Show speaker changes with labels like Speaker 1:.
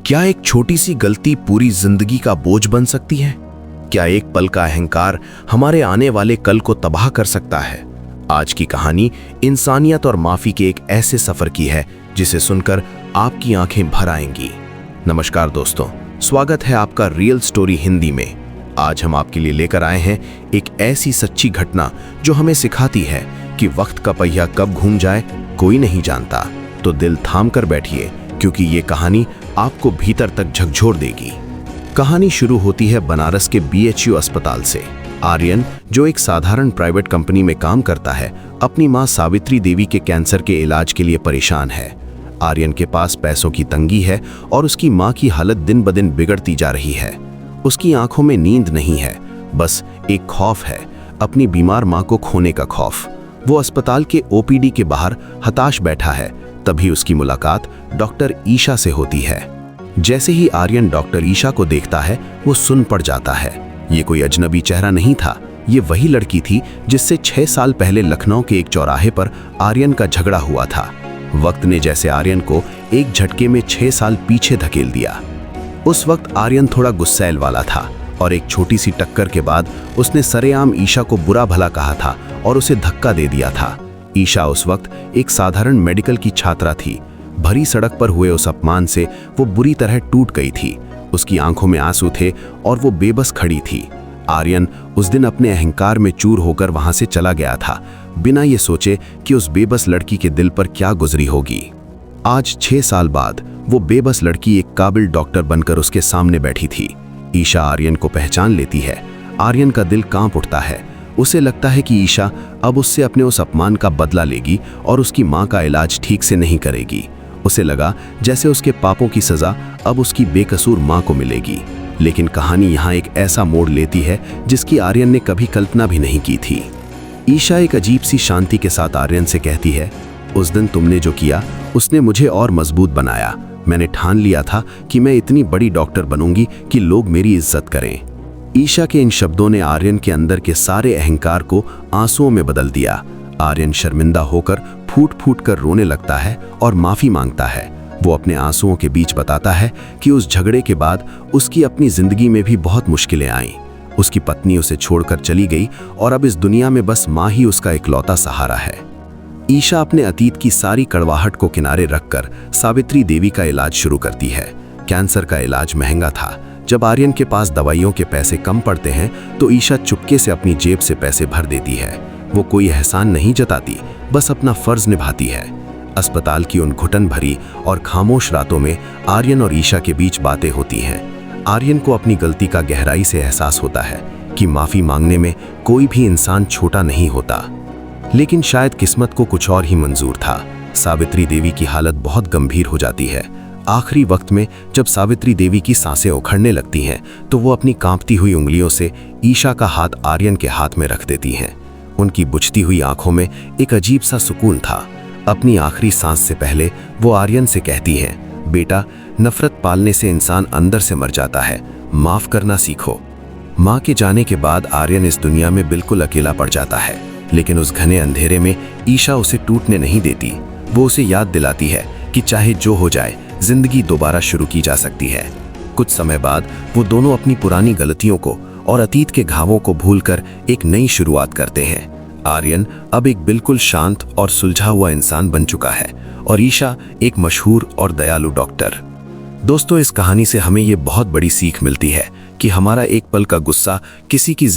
Speaker 1: क्या एक छोटी सी गलती पूरी जिंदगी का बोझ बन सकती है? क्या एक पल का अहंकार हमारे आने वाले कल को तबाह कर सकता है? आज की कहानी इंसानियत और माफी के एक ऐसे सफर की है जिसे सुनकर आपकी आंखें भर आएंगी। नमस्कार दोस्तों, स्वागत है आपका रियल स्टोरी हिंदी में। आज हम आपके लिए लेकर आए हैं एक ऐसी सच्ची घटना जो हमें सिखाती है कि वक्त का पहिया कब घूम जाए कोई नहीं जानता। तो दिल थाम कर बैठिए, क्योंकि ये कहानी आपको भीतर तक झकझोर देगी। कहानी शुरू होती है बनारस के BHU अस्पताल से। आर्यन, जो एक साधारण प्राइवेट कंपनी में काम करता है, अपनी मां सावित्री देवी के कैंसर के इलाज के लिए परेशान है। आर्यन के पास पैसों की तंगी है और उसकी मां की हालत दिन ब दिन बिगड़ती जा रही है। उसकी आंखों में नींद नहीं है, बस एक खौफ है, अपनी बीमार मां को खोने का खौफ। वो अस्पताल के OPD के बाहर हताश बैठा है। तभी उसकी मुलाकात डॉक्टर ईशा से होती है। जैसे ही आर्यन डॉक्टर ईशा को देखता है, वो सुन पड़ जाता है। ये कोई अजनबी चेहरा नहीं था, ये वही लड़की थी जिससे 6 साल पहले लखनऊ के एक चौराहे पर आर्यन का झगड़ा हुआ था। वक्त ने जैसे आर्यन को एक झटके में 6 साल पीछे धकेल दिया। उस वक्त आर्यन थोड़ा गुस्सैल वाला था और एक छोटी सी टक्कर के बाद उसने सरेआम ईशा को बुरा भला कहा था और उसे धक्का दे दिया था। ईशा उस वक्त एक साधारण मेडिकल की छात्रा थी। भरी सड़क पर हुए उस अपमान से वो बुरी तरह टूट गई थी। उसकी आंखों में आंसू थे और वो बेबस खड़ी थी। आर्यन उस दिन अपने अहंकार में चूर होकर वहां से चला गया था, बिना ये सोचे कि उस बेबस लड़की के दिल पर क्या गुजरी होगी। आज 6 साल बाद वो बेबस लड़की एक काबिल डॉक्टर बनकर उसके सामने बैठी थी। ईशा आर्यन को पहचान लेती है। आर्यन का दिल कांप उठता है। उसे लगता है कि ईशा अब उससे अपने उस अपमान का बदला लेगी और उसकी मां का इलाज ठीक से नहीं करेगी। उसे लगा जैसे उसके पापों की सजा अब उसकी बेकसूर मां को मिलेगी। लेकिन कहानी यहाँ एक ऐसा मोड़ लेती है जिसकी आर्यन ने कभी कल्पना भी नहीं की थी। ईशा एक अजीब सी शांति के साथ आर्यन से कहती है, उस दिन तुमने जो किया उसने मुझे और मजबूत बनाया। मैंने ठान लिया था कि मैं इतनी बड़ी डॉक्टर बनूंगी कि लोग मेरी इज्जत करें। ईशा के इन शब्दों ने आर्यन के अंदर के सारे अहंकार को आंसुओं में बदल दिया। आर्यन शर्मिंदा होकर फूट फूट कर रोने लगता है और माफी मांगता है। वो अपने आंसुओं के बीच बताता है कि उस झगड़े के बाद उसकी अपनी जिंदगी में भी बहुत मुश्किलें आईं। उसकी पत्नी उसे छोड़कर चली गई और अब इस दुनिया में बस मां ही उसका इकलौता सहारा है। ईशा अपने अतीत की सारी कड़वाहट को किनारे रखकर सावित्री देवी का इलाज शुरू करती है। कैंसर का इलाज महंगा था। जब आर्यन के पास दवाइयों के पैसे कम पड़ते हैं तो ईशा चुपके से अपनी जेब से पैसे भर देती है। वो कोई एहसान नहीं जताती, बस अपना फर्ज निभाती है। अस्पताल की उन घुटन भरी और खामोश रातों में आर्यन और ईशा के बीच बातें होती हैं। आर्यन को अपनी गलती का गहराई से एहसास होता है कि माफी मांगने में कोई भी इंसान छोटा नहीं होता। लेकिन शायद किस्मत को कुछ और ही मंजूर था। सावित्री देवी की हालत बहुत गंभीर हो जाती है। आखिरी वक्त में जब सावित्री देवी की सांसें उखड़ने लगती हैं तो वो अपनी कांपती हुई उंगलियों से ईशा का हाथ आर्यन के हाथ में रख देती हैं। उनकी बुझती हुई आंखों में एक अजीब सा सुकून था। अपनी आखिरी सांस से पहले वो आर्यन से कहती हैं, बेटा, नफरत पालने से इंसान अंदर से मर जाता है, माफ करना सीखो। माँ के जाने के बाद आर्यन इस दुनिया में बिल्कुल अकेला पड़ जाता है, लेकिन उस घने अंधेरे में ईशा उसे टूटने नहीं देती। वो उसे याद दिलाती है कि चाहे जो हो जाए, जिंदगी दोबारा शुरू की जा सकती है। कुछ समय बाद वो दोनों अपनी पुरानी गलतियों को और अतीत के घावों को भूलकर एक नई शुरुआत करते हैं। आर्यन अब एक बिल्कुल शांत और सुलझा हुआ इंसान बन चुका है और ईशा एक मशहूर और दयालु डॉक्टर। दोस्तों, इस कहानी से हमें ये बहुत बड़ी सीख मिलती है कि हमारा एक पल का गुस्सा किसी की